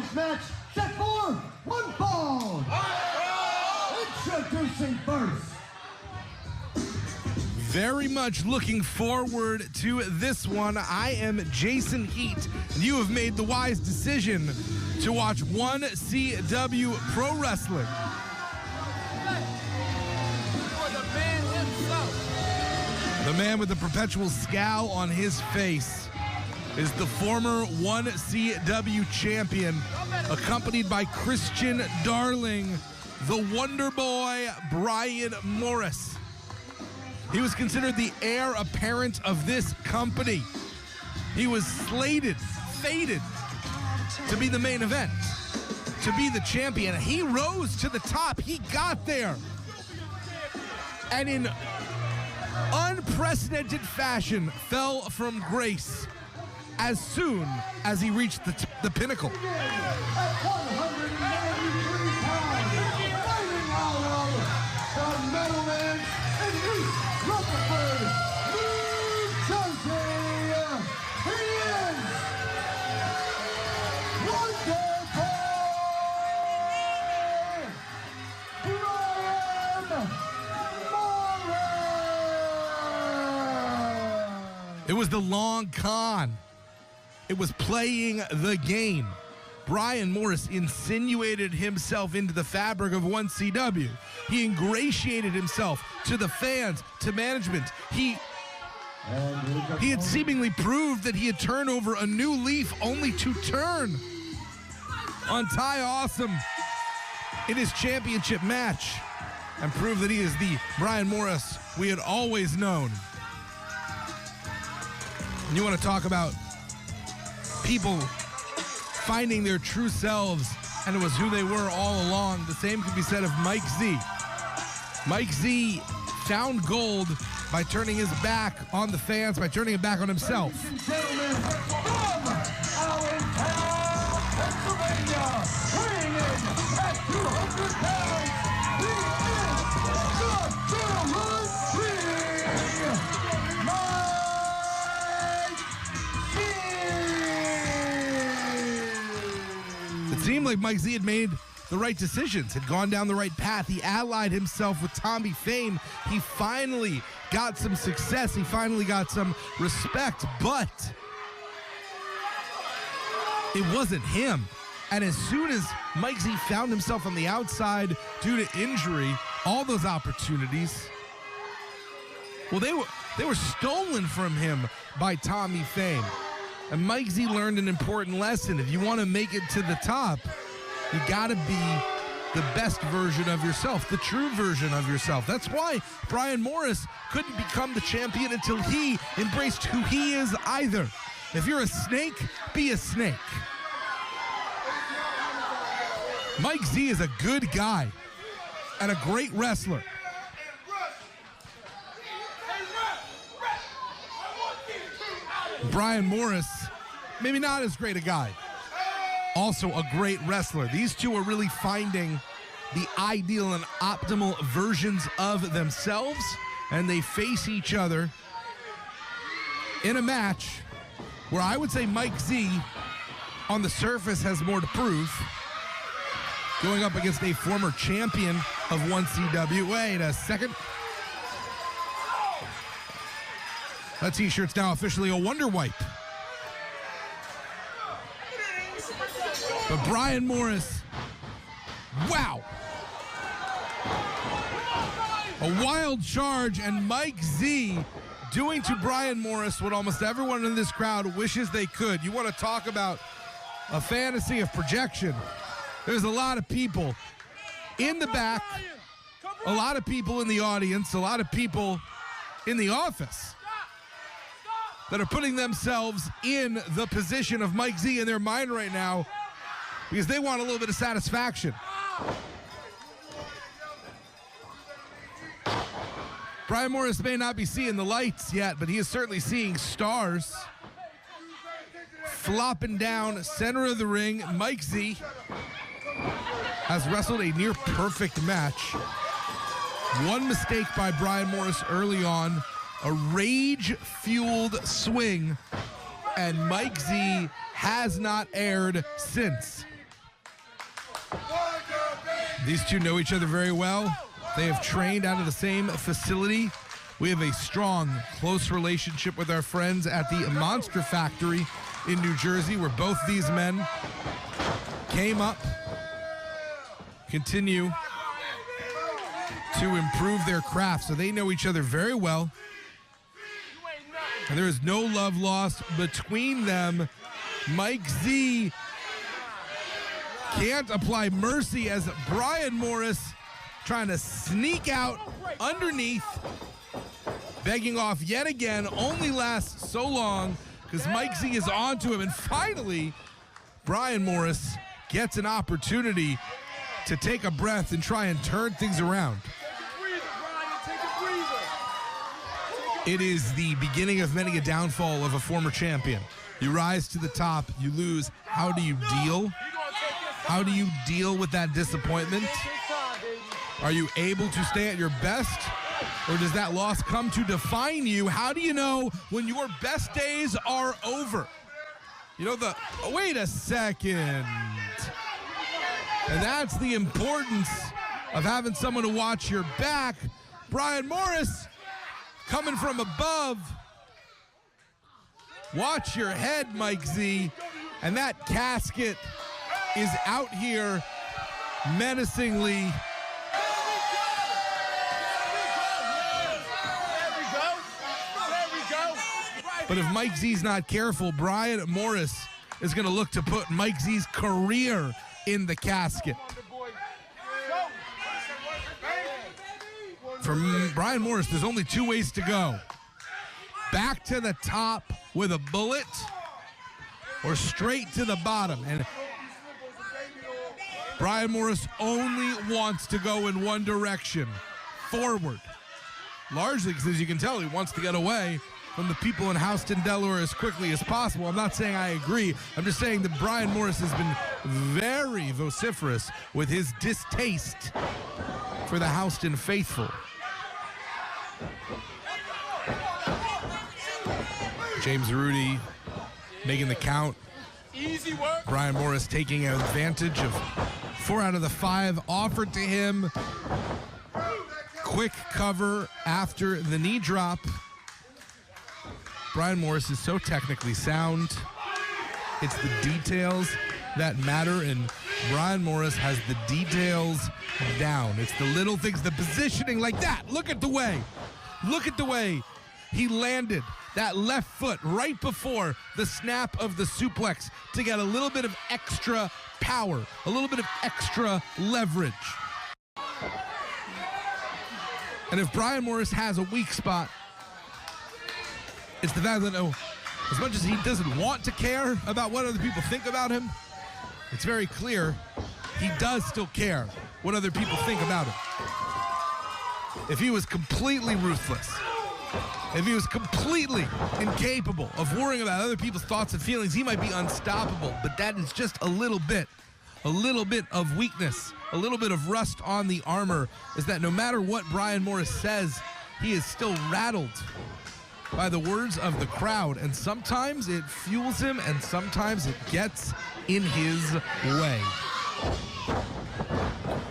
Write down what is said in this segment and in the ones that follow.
this match, set for one fall. Introducing first. Very much looking forward to this one. I am Jason Heat, and you have made the wise decision to watch 1CW Pro Wrestling. The man with the perpetual scowl on his face is the former 1CW champion, accompanied by Christian Darling, the Wonder Boy Brian Morris. He was considered the heir apparent of this company. He was fated to be the main event, to be the champion. He rose to the top. He got there. And in unprecedented fashion, fell from grace as soon as he reached the pinnacle. At 193 pounds, fighting out of the middleman in East Rutherford, New Jersey, he is Wonder Boy Brian Morris. It was the long con. It was playing the game. Brian Morris insinuated himself into the fabric of 1CW. He ingratiated himself to the fans, to management. He had seemingly proved that he had turned over a new leaf, only to turn on Ty Awesome in his championship match and prove that he is the Brian Morris we had always known. You want to talk about people finding their true selves, and it was who they were all along. The same could be said of Mike Z. Mike Z found gold by turning his back on the fans, by turning it back on himself. Ladies and gentlemen, from Allentown, Pennsylvania, weighing in at 200 pounds, he is the King, Mike Z. It seemed like Mike Z had made the right decisions, had gone down the right path. He allied himself with Tommy Fame. He finally got some success. He finally got some respect, but it wasn't him. And as soon as Mike Z found himself on the outside due to injury, all those opportunities, well, they were stolen from him by Tommy Fame. And Mike Z learned an important lesson. If you want to make it to the top, you got to be the best version of yourself, the true version of yourself. That's why Brian Morris couldn't become the champion until he embraced who he is either. If you're a snake, be a snake. Mike Z is a good guy and a great wrestler. Brian Morris, maybe not as great a guy. Also a great wrestler. These two are really finding the ideal and optimal versions of themselves, and they face each other in a match where I would say Mike Z, on the surface, has more to prove, going up against a former champion of 1CW. Wait a second. That t-shirt's now officially a Wonder Wipe. But Brian Morris, wow. A wild charge, and Mike Z doing to Brian Morris what almost everyone in this crowd wishes they could. You want to talk about a fantasy of projection. There's a lot of people in the back, a lot of people in the audience, a lot of people in the office that are putting themselves in the position of Mike Z in their mind right now because they want a little bit of satisfaction. Brian Morris may not be seeing the lights yet, but he is certainly seeing stars. Flopping down center of the ring, Mike Z has wrestled a near perfect match. One mistake by Brian Morris early on, a rage-fueled swing, and Mike Z has not aired since. These two know each other very well. They have trained out of the same facility. We have a strong, close relationship with our friends at the Monster Factory in New Jersey, where both these men came up, continue to improve their craft. So they know each other very well. And there is no love lost between them. Mike Z can't apply mercy as Brian Morris trying to sneak out underneath, begging off yet again. Only lasts so long because Mike Z is onto him. And finally, Brian Morris gets an opportunity to take a breath and try and turn things around. It is the beginning of many a downfall of a former champion. You rise to the top, you lose. How do you deal? How do you deal with that disappointment? Are you able to stay at your best? Or does that loss come to define you? How do you know when your best days are over? You know, wait a second. And that's the importance of having someone to watch your back. Brian Morris coming from above. Watch your head, Mike Z. And that casket is out here menacingly. But if Mike Z's not careful, Brian Morris is going to look to put Mike Z's career in the casket. For Brian Morris, there's only two ways to go. Back to the top with a bullet or straight to the bottom. And Brian Morris only wants to go in one direction, forward. Largely because, as you can tell, he wants to get away from the people in Houston, Delaware as quickly as possible. I'm not saying I agree. I'm just saying that Brian Morris has been very vociferous with his distaste for the Houston faithful. James Rudy making the count. Easy work. Brian Morris taking advantage of 4 out of the 5 offered to him. Quick cover after the knee drop. Brian Morris is so technically sound. It's the details that matter, and Brian Morris has the details down. It's the little things, the positioning like that. Look at the way he landed that left foot right before the snap of the suplex to get a little bit of extra power, a little bit of extra leverage. And if Brian Morris has a weak spot, it's the fact that as much as he doesn't want to care about what other people think about him, it's very clear he does still care what other people think about him. If he was completely ruthless, if he was completely incapable of worrying about other people's thoughts and feelings, he might be unstoppable. But that is just a little bit of weakness, a little bit of rust on the armor, is that no matter what Brian Morris says, he is still rattled by the words of the crowd, and sometimes it fuels him and sometimes it gets in his way.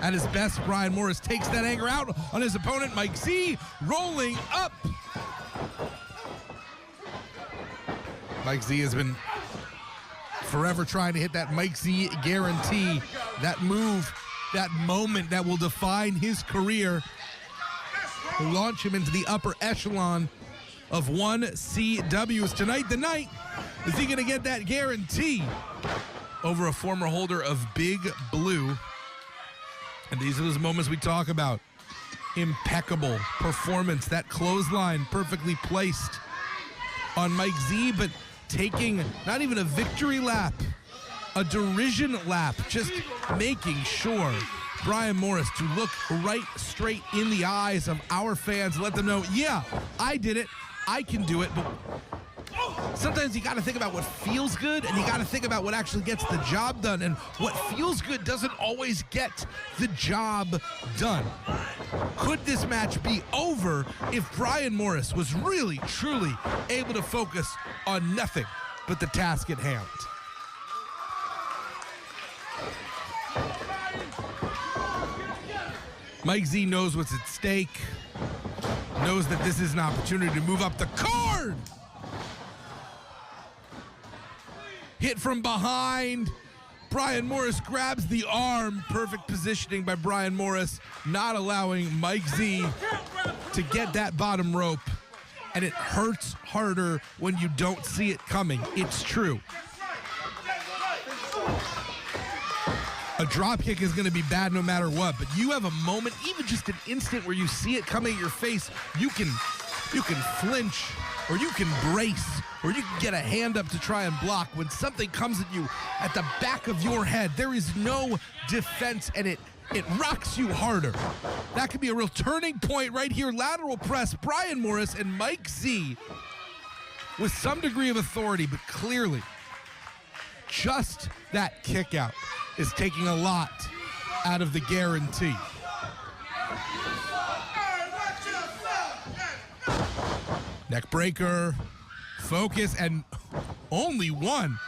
At his best, Brian Morris takes that anger out on his opponent, Mike Z, rolling up. Mike Z has been forever trying to hit that Mike Z guarantee, that move, that moment that will define his career, will launch him into the upper echelon of 1CWs. Tonight, the night, is he going to get that guarantee over a former holder of Big Blue? And these are those moments we talk about. Impeccable performance, that clothesline perfectly placed on Mike Z, but taking not even a victory lap, a derision lap, just making sure Brian Morris to look right straight in the eyes of our fans, let them know, yeah, I did it, I can do it. But sometimes you got to think about what feels good, and you got to think about what actually gets the job done. And what feels good doesn't always get the job done. Could this match be over if Brian Morris was really, truly able to focus on nothing but the task at hand? Mike Z knows what's at stake, knows that this is an opportunity to move up the card. Hit from behind. Brian Morris grabs the arm. Perfect positioning by Brian Morris, not allowing Mike Z to get that bottom rope. And it hurts harder when you don't see it coming. It's true. A drop kick is going to be bad no matter what, but you have a moment, even just an instant where you see it coming at your face, you can flinch, or you can brace, or you can get a hand up to try and block. When something comes at you at the back of your head, there is no defense, and it rocks you harder. That could be a real turning point right here. Lateral press, Brian Morris and Mike Z with some degree of authority, but clearly just that kick out is taking a lot out of the guarantee. Neck breaker, focus, and only one.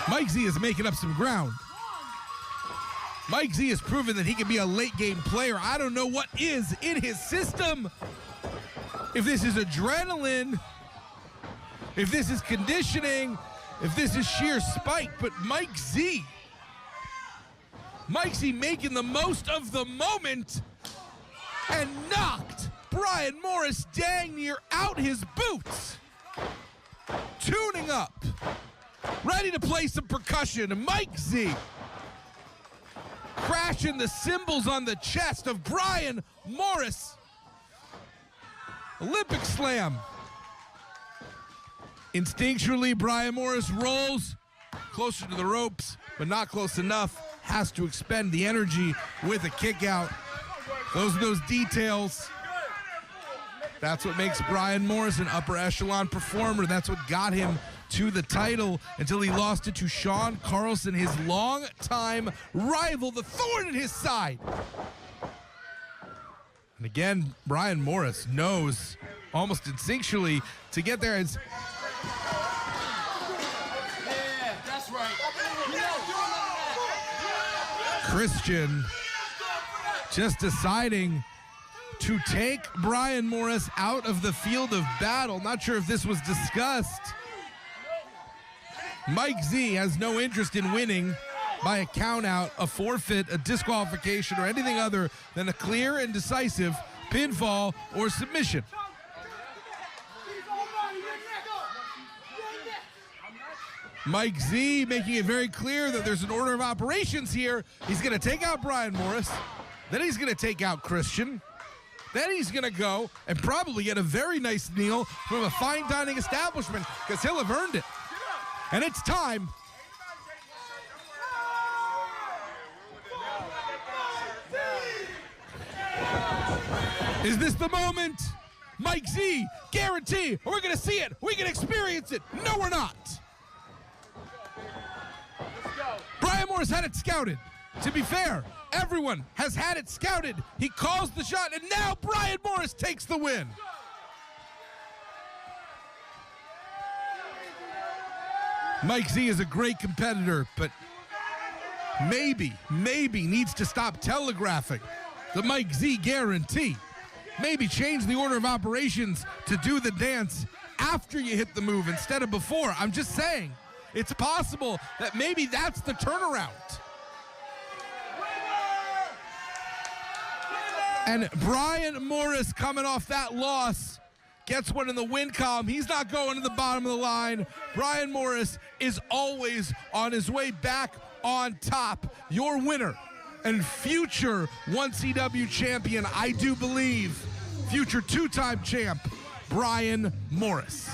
Mike Z is making up some ground. Mike Z has proven that he can be a late game player. I don't know what is in his system. If this is adrenaline, if this is conditioning, if this is sheer spike, but Mike Z making the most of the moment and knocked Brian Morris dang near out his boots. Tuning up, ready to play some percussion. Mike Z crashing the cymbals on the chest of Brian Morris. Olympic slam. Instinctually, Brian Morris rolls closer to the ropes, but not close enough. Has to expend the energy with a kick out. Those are those details. That's what makes Brian Morris an upper echelon performer. That's what got him to the title until he lost it to Sean Carlson, his longtime rival, the thorn in his side. And again, Brian Morris knows almost instinctually to get there. It's that's right. Christian just deciding to take Brian Morris out of the field of battle. Not sure if this was discussed. Mike Z has no interest in winning by a count out, a forfeit, a disqualification, or anything other than a clear and decisive pinfall or submission. Mike Z making it very clear that there's an order of operations here. He's going to take out Brian Morris. Then he's going to take out Christian. Then he's going to go and probably get a very nice meal from a fine dining establishment because he'll have earned it. And it's time. Is this the moment? Mike Z, guarantee. We're going to see it. We can experience it. No, we're not. Brian Morris had it scouted. To be fair, everyone has had it scouted. He calls the shot, and now Brian Morris takes the win. Mike Z is a great competitor, but maybe needs to stop telegraphing the Mike Z guarantee. Maybe change the order of operations to do the dance after you hit the move instead of before. I'm just saying, it's possible that maybe that's the turnaround. And Brian Morris, coming off that loss, gets one in the win column. He's not going to the bottom of the line. Brian Morris is always on his way back on top. Your winner and future 1CW champion, I do believe, future two-time champ, Brian Morris.